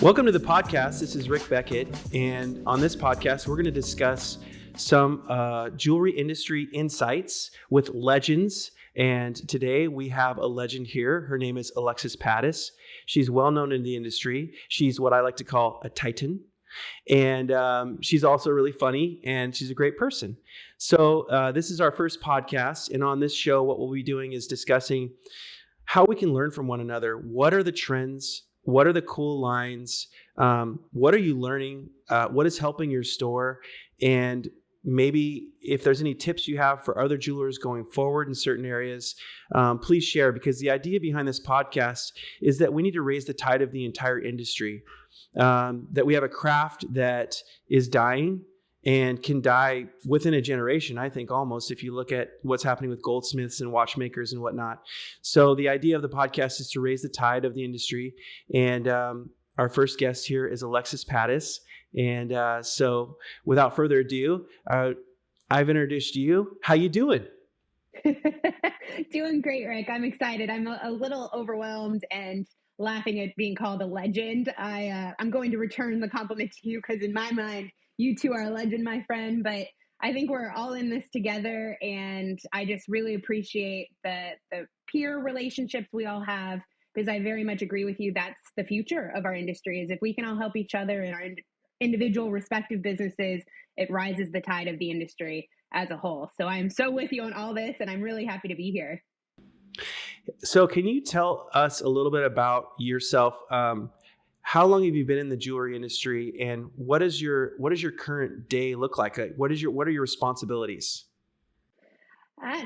Welcome to the podcast. This is Rick Beckett, and on this podcast, we're going to discuss some jewelry industry insights with legends. And today we have a legend here. Her name is Alexis Padis. She's well known in the industry. She's what I like to call a titan. And she's also really funny, and she's a great person. So this is our first podcast. And on this show, what we'll be doing is discussing how we can learn from one another. What are the trends? What are the cool lines? What are you learning? What is helping your store? And maybe if there's any tips you have for other jewelers going forward in certain areas, please share, because the idea behind this podcast is that we need to raise the tide of the entire industry, that we have a craft that is dying and can die within a generation, I think, almost, if you look at what's happening with goldsmiths and watchmakers and whatnot. So the idea of the podcast is to raise the tide of the industry. And our first guest here is Alexis Padis. And so without further ado, I've introduced you. How you doing? Doing great, Rick. I'm excited. I'm a little overwhelmed and laughing at being called a legend. I'm going to return the compliment to you, because in my mind, you two are a legend, my friend. But I think we're all in this together, and I just really appreciate the peer relationships we all have, because I very much agree with you. That's the future of our industry, is if we can all help each other in our individual respective businesses, it rises the tide of the industry as a whole. So I'm so with you on all this, and I'm really happy to be here. So can you tell us a little bit about yourself? How long have you been in the jewelry industry, and what does your current day look like? What are your responsibilities?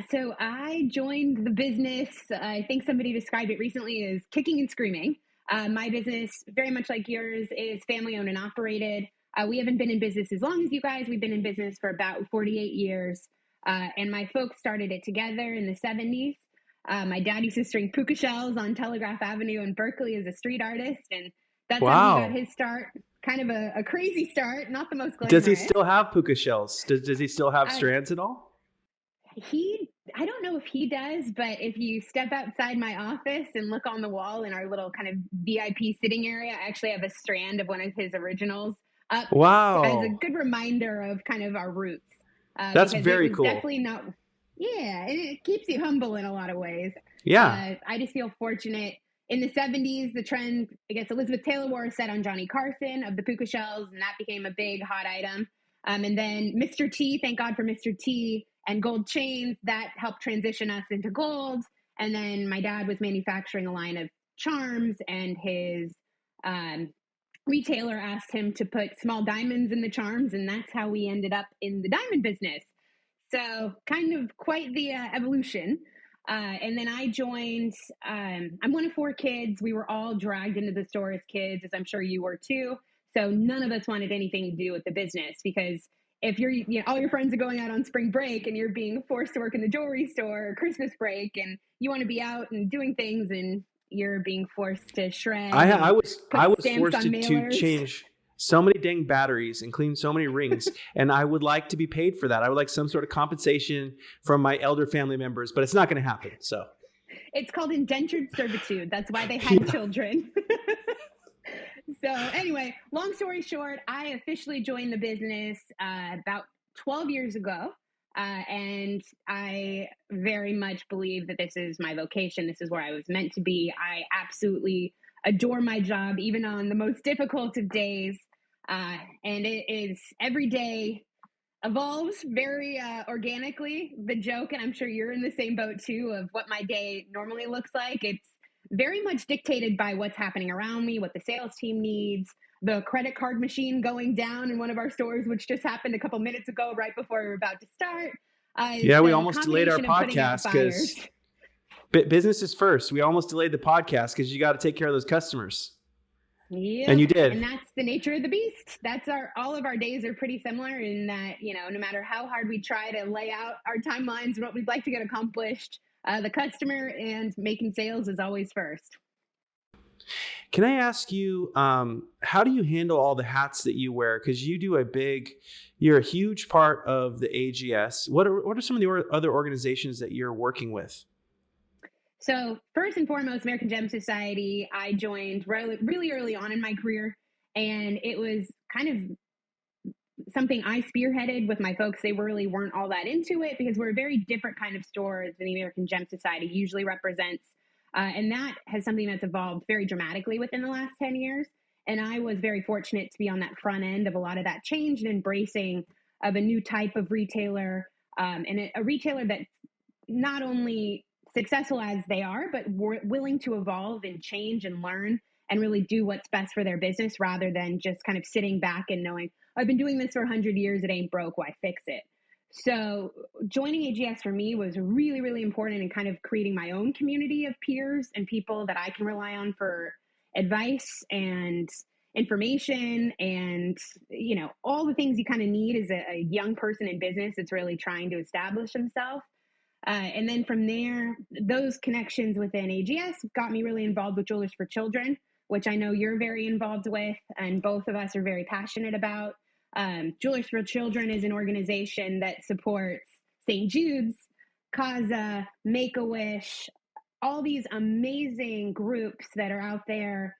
So I joined the business, I think somebody described it recently as kicking and screaming. My business, very much like yours, is family owned and operated. We haven't been in business as long as you guys. We've been in business for about 48 years. And my folks started it together in the 70s. My dad used to string puka shells on Telegraph Avenue in Berkeley as a street artist. And that's how he got his start. Kind of a crazy start, not the most glamorous. Does he still have puka shells? Does he still have strands at all? I don't know if he does, but if you step outside my office and look on the wall in our little kind of VIP sitting area, I actually have a strand of one of his originals up. Wow. As a good reminder of kind of our roots. That's very cool. Definitely not. Yeah, and it keeps you humble in a lot of ways. Yeah. I just feel fortunate. In the 70s, the trend, I guess Elizabeth Taylor wore a set on Johnny Carson of the puka shells, and that became a big hot item. And then Mr. T, thank God for Mr. T, and gold chains, that helped transition us into gold. And then my dad was manufacturing a line of charms, and his retailer asked him to put small diamonds in the charms, and that's how we ended up in the diamond business. So kind of quite the evolution. And then I joined, I'm one of 4 kids. We were all dragged into the store as kids, as I'm sure you were too. So none of us wanted anything to do with the business, because if all your friends are going out on spring break and you're being forced to work in the jewelry store or Christmas break, and you want to be out and doing things, and you're being forced to shred. I was forced to change so many dang batteries and clean so many rings, and I would like to be paid for that. I would like some sort of compensation from my elder family members, but it's not going to happen. So it's called indentured servitude. That's why they had children. So anyway, long story short, I officially joined the business about 12 years ago. And I very much believe that this is my vocation. This is where I was meant to be. I absolutely adore my job, even on the most difficult of days. And it is every day evolves very organically. The joke, and I'm sure you're in the same boat too, of what my day normally looks like. It's very much dictated by what's happening around me, what the sales team needs, the credit card machine going down in one of our stores, which just happened a couple minutes ago, right before we were about to start. Yeah, we almost delayed our podcast because business is first. We almost delayed the podcast because you got to take care of those customers. Yeah, and you did. And that's the nature of the beast. That's all of our days are pretty similar in that, no matter how hard we try to lay out our timelines and what we'd like to get accomplished, the customer and making sales is always first. Can I ask you, how do you handle all the hats that you wear? Because you're a huge part of the AGS. What are some of the other organizations that you're working with? So first and foremost, American Gem Society, I joined really early on in my career. And it was kind of something I spearheaded with my folks. They really weren't all that into it because we're a very different kind of store than the American Gem Society usually represents. And that has something that's evolved very dramatically within the last 10 years. And I was very fortunate to be on that front end of a lot of that change and embracing of a new type of retailer, and a retailer that's not only successful as they are, but willing to evolve and change and learn and really do what's best for their business rather than just kind of sitting back and knowing, I've been doing this for 100 years, it ain't broke, why fix it? So joining AGS for me was really, really important in kind of creating my own community of peers and people that I can rely on for advice and information and, all the things you kind of need as a young person in business that's really trying to establish himself. And then from there, those connections within AGS got me really involved with Jewelers for Children, which I know you're very involved with, and both of us are very passionate about. Jewelers for Children is an organization that supports St. Jude's, CASA, Make-A-Wish, all these amazing groups that are out there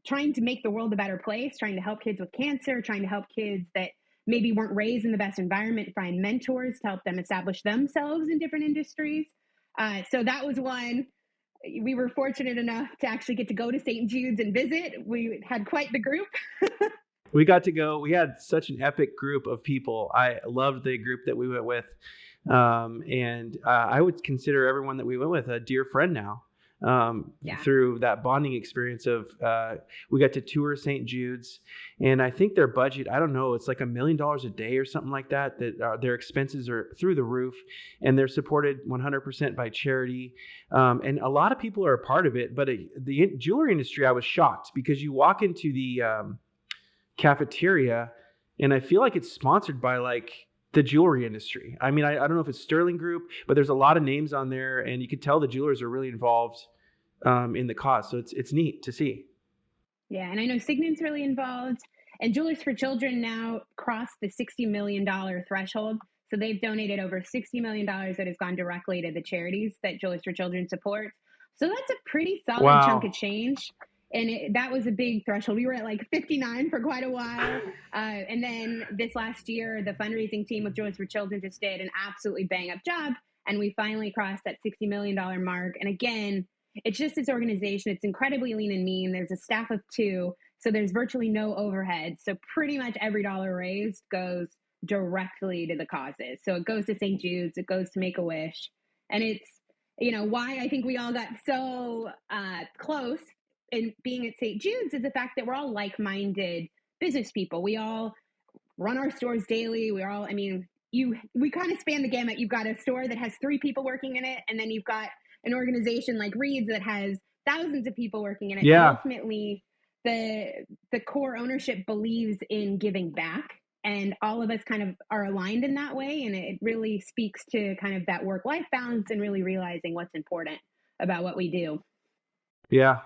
trying to make the world a better place, trying to help kids with cancer, trying to help kids that maybe weren't raised in the best environment, find mentors to help them establish themselves in different industries. So that was one. We were fortunate enough to actually get to go to St. Jude's and visit. We had quite the group. We got to go. We had such an epic group of people. I loved the group that we went with. And I would consider everyone that we went with a dear friend now. Through that bonding experience of we got to tour St. Jude's, and I think their budget, I don't know, it's like $1 million a day or something like that, their expenses are through the roof, and they're supported 100% by charity, and a lot of people are a part of it. But the jewelry industry, I was shocked because you walk into the cafeteria and I feel like it's sponsored by like the jewelry industry. I mean, I don't know if it's Sterling Group, but there's a lot of names on there, and you could tell the jewelers are really involved in the cause. So it's neat to see. Yeah, and I know Signet's really involved, and Jewelers for Children now crossed the $60 million threshold. So they've donated over $60 million that has gone directly to the charities that Jewelers for Children supports. So that's a pretty solid chunk of change. And that was a big threshold. We were at like 59 for quite a while. And then this last year, the fundraising team with Jewelers for Children just did an absolutely bang up job. And we finally crossed that $60 million mark. And again, it's just this organization. It's incredibly lean and mean. There's a staff of 2. So there's virtually no overhead. So pretty much every dollar raised goes directly to the causes. So it goes to St. Jude's, it goes to Make-A-Wish. And it's, why I think we all got so close in being at St. Jude's is the fact that we're all like-minded business people. We all run our stores daily. We kind of span the gamut. You've got a store that has 3 people working in it, and then you've got an organization like Reed's that has thousands of people working in it. Yeah. And ultimately, the core ownership believes in giving back, and all of us kind of are aligned in that way. And it really speaks to kind of that work-life balance and really realizing what's important about what we do. Yeah.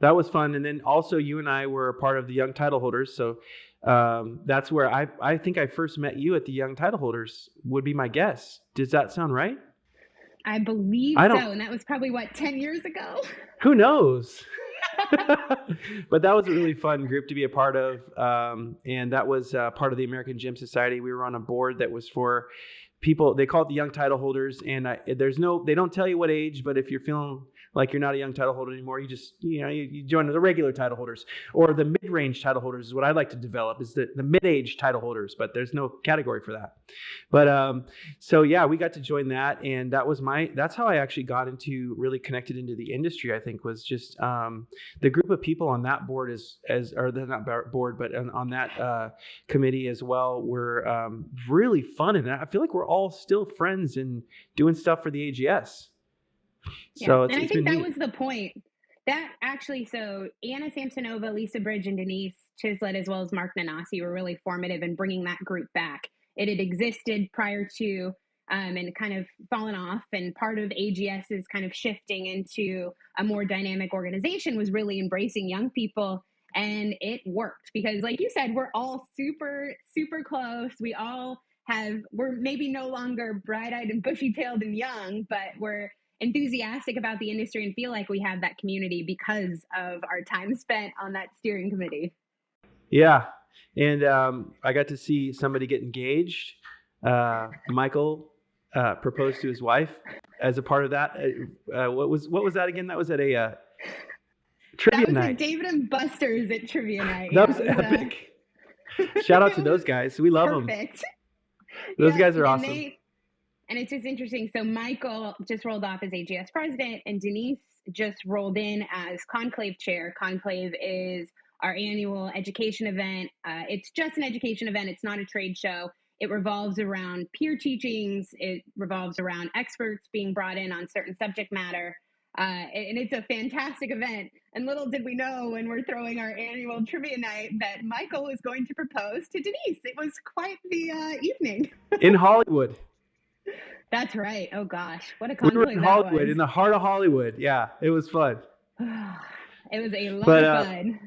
That was fun. And then also you and I were a part of the Young Title Holders. So that's where I think I first met you at the Young Title Holders would be my guess. Does that sound right? I believe so. And that was probably 10 years ago? Who knows? But that was a really fun group to be a part of. And that was part of the American Gem Society. We were on a board that was for people. They call it the Young Title Holders. And they don't tell you what age, but if you're feeling like you're not a young title holder anymore, you just, you join the regular title holders, or the mid-range title holders is what I'd like to develop, is the mid-age title holders, but there's no category for that. But so yeah, we got to join that, and that's how I actually got really connected into the industry. I think was just the group of people on that board or they're not board, but on that committee as well were really fun, and I feel like we're all still friends and doing stuff for the AGS. So and I think that was the point. That actually, so Anna Samsonova, Lisa Bridge, and Denise Chislett, as well as Mark Nanasi, were really formative in bringing that group back. It had existed prior to and kind of fallen off, and part of AGS's kind of shifting into a more dynamic organization was really embracing young people, and it worked because, like you said, we're all super, super close. We're maybe no longer bright-eyed and bushy-tailed and young, but we're enthusiastic about the industry and feel like we have that community because of our time spent on that steering committee. Yeah. And I got to see somebody get engaged. Michael proposed to his wife as a part of that. What was that again? That was at a That trivia was at night. David and Buster's at trivia night. That Yeah, was it was epic. Shout out to it those was guys. We love them. perfect. Those Yeah, guys are and awesome. it's just interesting. So Michael just rolled off as AGS president, and Denise just rolled in as Conclave chair. Conclave is our annual education event. It's just an education event. It's not a trade show. It revolves around peer teachings. It revolves around experts being brought in on certain subject matter. And it's a fantastic event. And little did we know when we're throwing our annual trivia night that Michael was going to propose to Denise. It was quite the evening. In Hollywood. That's right. Oh gosh, what a We were conclave in that Hollywood, was. in the heart of Hollywood. Yeah, it was fun. It was a lot But of fun.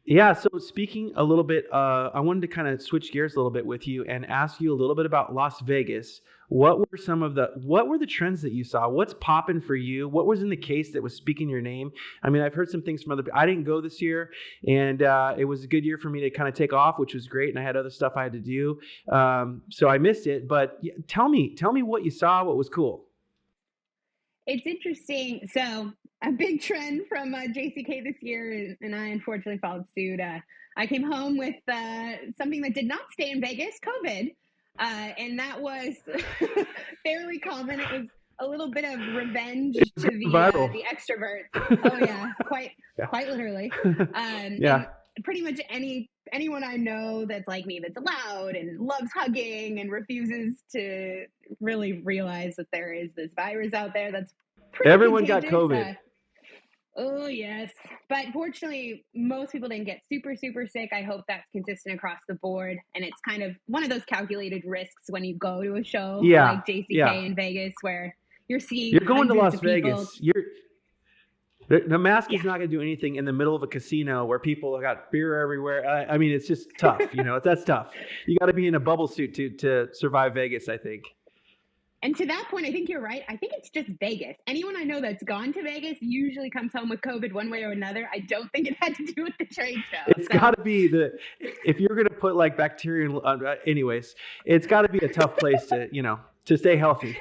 yeah, so speaking a little bit, I wanted to kind of switch gears a little bit with you and ask you a little bit about Las Vegas. What were the trends that you saw? What's popping for you? What was in the case that was speaking your name? I mean, I've heard some things from other people. I didn't go this year, and it was a good year for me to kind of take off, which was great. And I had other stuff I had to do, so I missed it. But tell me what you saw. What was cool? It's interesting. So a big trend from JCK this year, and I unfortunately followed suit. I came home with something that did not stay in Vegas, COVID, and that was fairly common. It was a little bit of revenge to Viral. the extroverts. Oh yeah, Yeah. quite literally. Yeah. And pretty much anyone I know that's like me, that's loud and loves hugging and refuses to really realize that there is this virus out there that's pretty Everyone got contagious. COVID. Oh yes, but fortunately, most people didn't get super sick. I hope that's consistent across the board, and it's kind of one of those calculated risks when you go to a show like JCK in Vegas, where you're seeing You're going to Las of people. Vegas. The mask is not going to do anything in the middle of a casino where people got beer everywhere. I mean, it's just tough. That's tough. You got to be in a bubble suit to survive Vegas, I think. And to that point, I think you're right. I think it's just Vegas. Anyone I know that's gone to Vegas usually comes home with COVID one way or another. I don't think it had to do with the trade show. It's got to be if you're going to put like bacteria, anyways, it's got to be a tough place to stay healthy.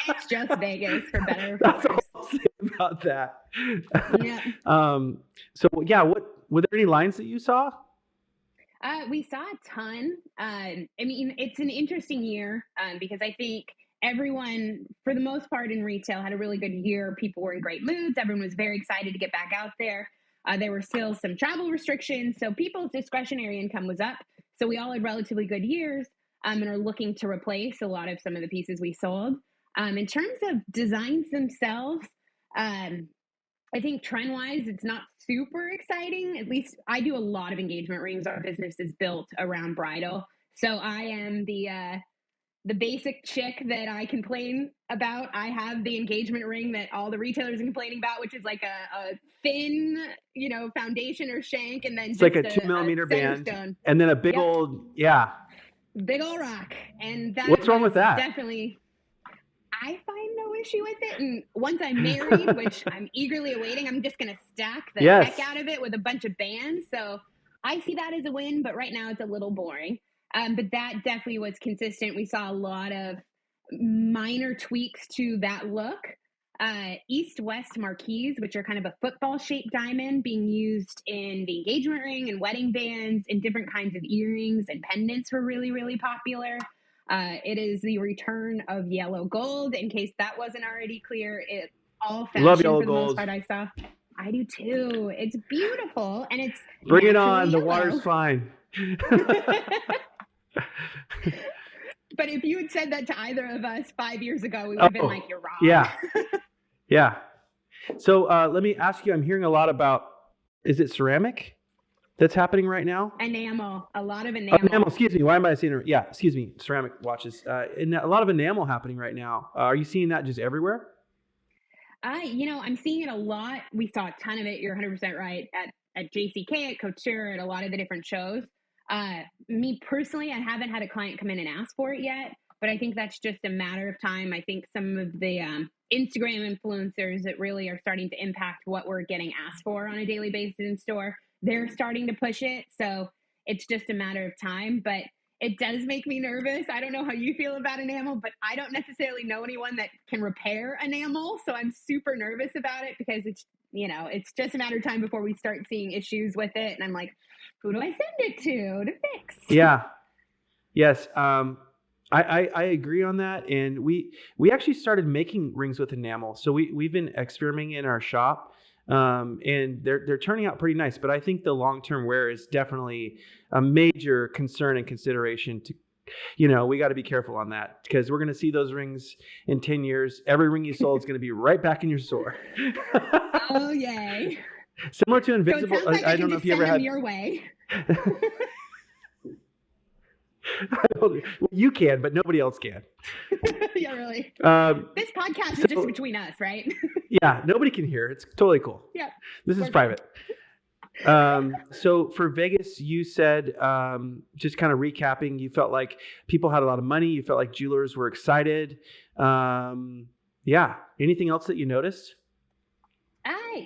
It's just Vegas, for better or for That's worse. all I'll say about that. Yeah. So yeah, were there any lines that you saw? We saw a ton. I mean, it's an interesting year because I think everyone, for the most part in retail, had a really good year. People were in great moods. Everyone was very excited to get back out there. There were still some travel restrictions, so people's discretionary income was up. So we all had relatively good years and are looking to replace a lot of some of the pieces we sold. In terms of designs themselves, I think trend-wise, it's not super exciting. At least I do a lot of engagement rings. Our business is built around bridal. So I am the basic chick that I complain about. I have the engagement ring that all the retailers are complaining about, which is like a thin, foundation or shank, and then It's just like a 2mm band, stone. and then a big old big old rock. And that what's wrong with that? Definitely. I find no issue with it. And once I'm married, which I'm eagerly awaiting, I'm just going to stack the heck out of it with a bunch of bands. So I see that as a win, but right now it's a little boring. But that definitely was consistent. We saw a lot of minor tweaks to that look. East-west marquees, which are kind of a football-shaped diamond being used in the engagement ring and wedding bands and different kinds of earrings and pendants were really, really popular. It is the return of yellow gold. In case that wasn't already clear, it's all fashion. Love yellow for the gold. most part. I saw. I do too. It's beautiful, and it's bring it on. Yellow. The water's fine. But if you had said that to either of us 5 years ago, we would have been like, "You're wrong." Yeah. So let me ask you. I'm hearing a lot about. Is it ceramic that's happening right now? Enamel. A lot of enamel. Enamel. Excuse me. Why am I saying it? Yeah. Excuse me. Ceramic watches. And a lot of enamel happening right now. Are you seeing that just everywhere? I'm seeing it a lot. We saw a ton of it. You're 100% right at JCK, at Couture, at a lot of the different shows. Me personally, I haven't had a client come in and ask for it yet, but I think that's just a matter of time. I think some of the Instagram influencers that really are starting to impact what we're getting asked for on a daily basis in store they're starting to push it. So it's just a matter of time. But it does make me nervous. I don't know how you feel about enamel, but I don't necessarily know anyone that can repair enamel. So I'm super nervous about it because it's just a matter of time before we start seeing issues with it. And I'm like, who do I send it to fix? Yeah. Yes. I agree on that. And we actually started making rings with enamel. So we've been experimenting in our shop. And they're turning out pretty nice, but I think the long-term wear is definitely a major concern and consideration to, we got to be careful on that because we're going to see those rings in 10 years. Every ring you sold is going to be right back in your store. Oh, yay. Similar to Invisible. So it sounds like I don't know if you ever had your way. You can, but nobody else can. Yeah, really. This podcast is just between us, right? Yeah, nobody can hear. It's totally cool. Yeah. This is private. So for Vegas, you said, just kind of recapping, you felt like people had a lot of money. You felt like jewelers were excited. Yeah. Anything else that you noticed?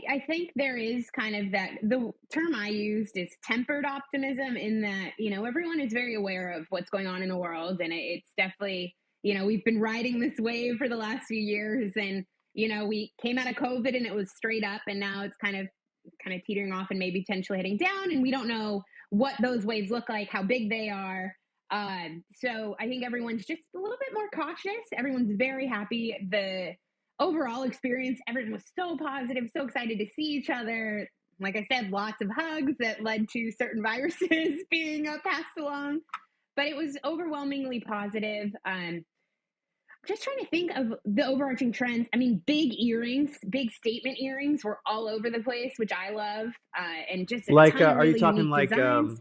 I think there is kind of that, the term I used is tempered optimism in that, everyone is very aware of what's going on in the world. And it's definitely, we've been riding this wave for the last few years and, we came out of COVID and it was straight up and now it's kind of teetering off and maybe potentially heading down. And we don't know what those waves look like, how big they are. So I think everyone's just a little bit more cautious. Everyone's very happy. The overall experience, everyone was so positive, so excited to see each other. Like I said, lots of hugs that led to certain viruses being passed along. But it was overwhelmingly positive. Just trying to think of the overarching trends. I mean, big earrings, big statement earrings were all over the place, which I love. And just a ton of really you talking unique like designs.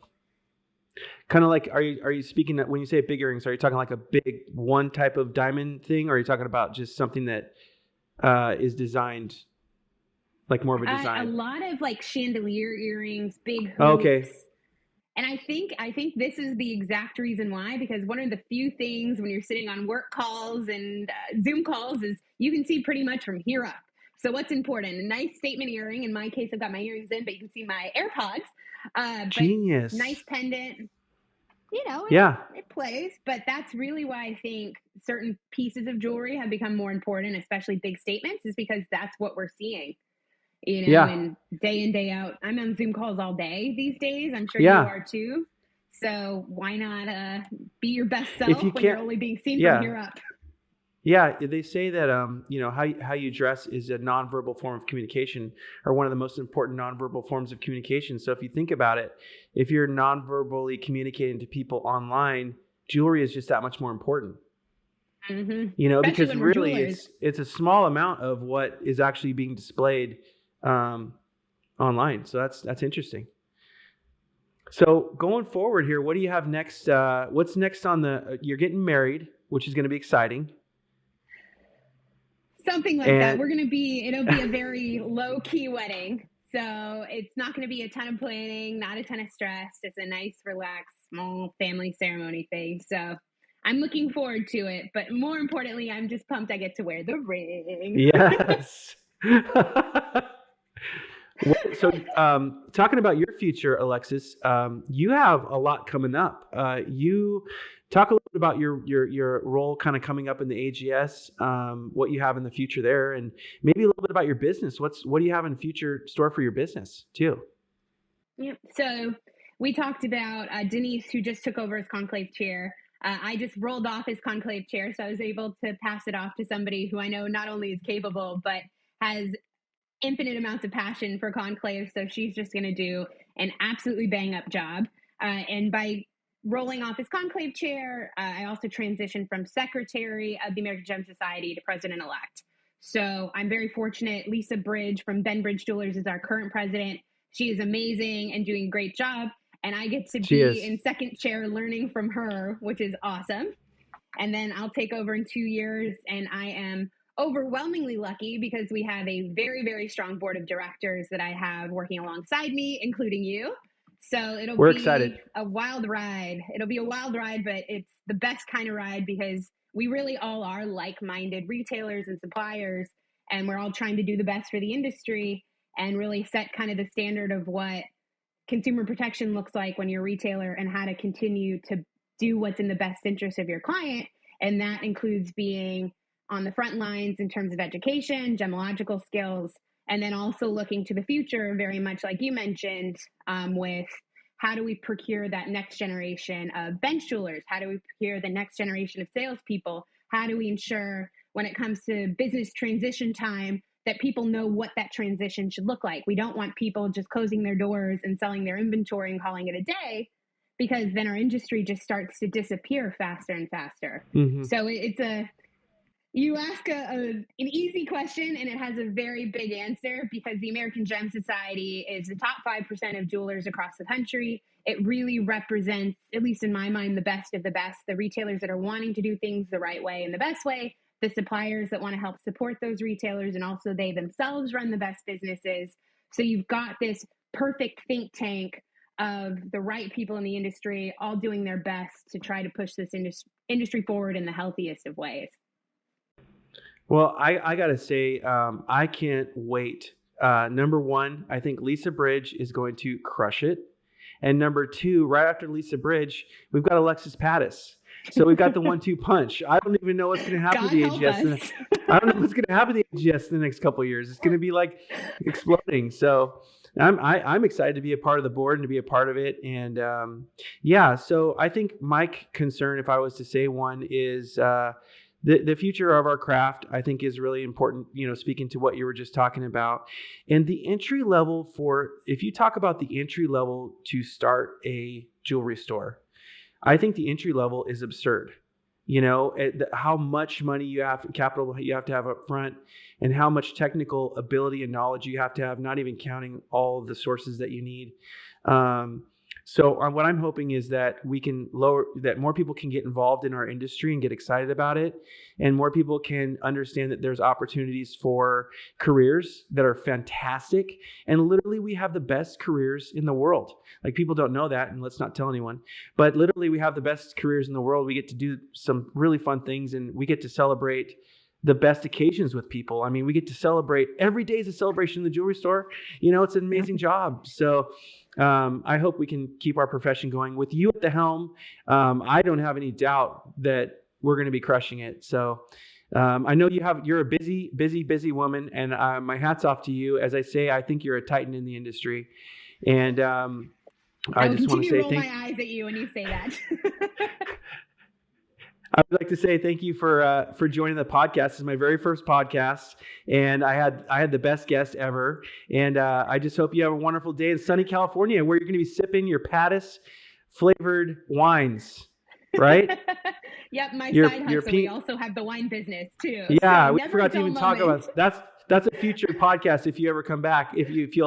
kind of like are you speaking that when you say big earrings, are you talking like a big one type of diamond thing, or are you talking about just something that is designed like more of a design? A lot of like chandelier earrings, big hoops. Oh, okay. And I think this is the exact reason why, because one of the few things when you're sitting on work calls and Zoom calls is you can see pretty much from here up. So what's important? A nice statement earring. In my case, I've got my earrings in, but you can see my AirPods. Genius. Nice pendant. It plays. But that's really why I think certain pieces of jewelry have become more important, especially big statements, is because that's what we're seeing. And day in, day out. I'm on Zoom calls all day these days. I'm sure you are too. So why not be your best self when you're only being seen from here up? Yeah, they say that how you dress is a nonverbal form of communication, or one of the most important nonverbal forms of communication. So if you think about it, if you're nonverbally communicating to people online, jewelry is just that much more important. Mm-hmm. Because really it's a small amount of what is actually being displayed online. So that's interesting. So going forward here, what do you have next? What's next on you're getting married, which is going to be exciting. Something like that. It'll be a very low key wedding. So it's not going to be a ton of planning, not a ton of stress. It's a nice, relaxed, small family ceremony thing. So I'm looking forward to it. But more importantly, I'm just pumped I get to wear the ring. Yes. So talking about your future, Alexis, you have a lot coming up. You talk a little bit about your role kind of coming up in the AGS, what you have in the future there, and maybe a little bit about your business. What do you have in future store for your business too? Yep. So we talked about Denise, who just took over as conclave chair. I just rolled off his conclave chair, so I was able to pass it off to somebody who I know not only is capable, but has infinite amounts of passion for conclave. So she's just going to do an absolutely bang up job. And by rolling off his conclave chair, I also transitioned from secretary of the American Gem Society to president-elect. So I'm very fortunate. Lisa Bridge from Ben Bridge Jewelers is our current president. She is amazing and doing a great job. And I get to be in second chair learning from her, which is awesome. And then I'll take over in 2 years, and I am overwhelmingly lucky because we have a very, very strong board of directors that I have working alongside me, including you. So we're excited. A wild ride. It'll be a wild ride, but it's the best kind of ride because we really all are like-minded retailers and suppliers, and we're all trying to do the best for the industry and really set kind of the standard of what consumer protection looks like when you're a retailer and how to continue to do what's in the best interest of your client. And that includes being on the front lines in terms of education, gemological skills, and then also looking to the future, very much like you mentioned, with how do we procure that next generation of bench jewelers? How do we procure the next generation of salespeople? How do we ensure when it comes to business transition time that people know what that transition should look like? We don't want people just closing their doors and selling their inventory and calling it a day, because then our industry just starts to disappear faster and faster. Mm-hmm. So you ask an easy question and it has a very big answer, because the American Gem Society is the top 5% of jewelers across the country. It really represents, at least in my mind, the best of the best, the retailers that are wanting to do things the right way and the best way, the suppliers that want to help support those retailers, and also they themselves run the best businesses. So you've got this perfect think tank of the right people in the industry all doing their best to try to push this industry forward in the healthiest of ways. Well, I got to say, I can't wait. Number one, I think Lisa Bridge is going to crush it. And number two, right after Lisa Bridge, we've got Alexis Padis. So we've got the 1-2 punch. I don't even know what's going to happen to the AGS. I don't know what's going to happen to the AGS in the next couple of years. It's going to be like exploding. So I'm excited to be a part of the board and to be a part of it. And so I think my concern, if I was to say one, is the future of our craft, I think, is really important, speaking to what you were just talking about. And the entry level if you talk about the entry level to start a jewelry store, I think the entry level is absurd. How much money capital you have to have up front, and how much technical ability and knowledge you have to have, not even counting all of the sources that you need. So what I'm hoping is that that more people can get involved in our industry and get excited about it, and more people can understand that there's opportunities for careers that are fantastic. And literally, we have the best careers in the world. Like, people don't know that, and let's not tell anyone, but literally we have the best careers in the world. We get to do some really fun things, and we get to celebrate the best occasions with people. I mean, we get to celebrate. Every day is a celebration in the jewelry store. It's an amazing job. So I hope we can keep our profession going with you at the helm. I don't have any doubt that we're going to be crushing it. So I know you're a busy woman, and my hat's off to you. As I say, I think you're a titan in the industry. And I just want to say roll my eyes at you when you say that. I would like to say thank you for joining the podcast. This is my very first podcast, and I had the best guest ever. And I just hope you have a wonderful day in sunny California, where you're going to be sipping your Padis flavored wines, right? Yep, my side hustle. We also have the wine business too. Yeah, so we forgot to even talk about that's a future podcast. If you ever come back, if you'll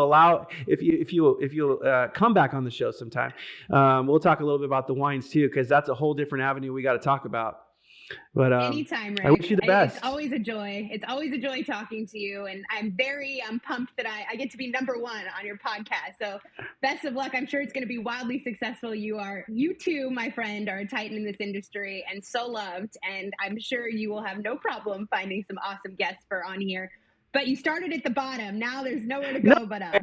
come back on the show sometime, we'll talk a little bit about the wines too, because that's a whole different avenue we got to talk about. But anytime, Rick. I wish you the best. It's always a joy. It's always a joy talking to you, and I'm pumped that I get to be number one on your podcast. So best of luck. I'm sure it's going to be wildly successful. You too, my friend, are a titan in this industry and so loved, and I'm sure you will have no problem finding some awesome guests for on here. But you started at the bottom. Now there's nowhere to go but up.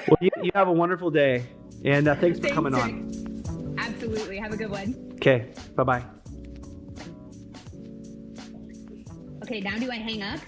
Well, you have a wonderful day, and thanks for coming on. Absolutely. Have a good one. Okay. Bye-bye. Okay, now do I hang up?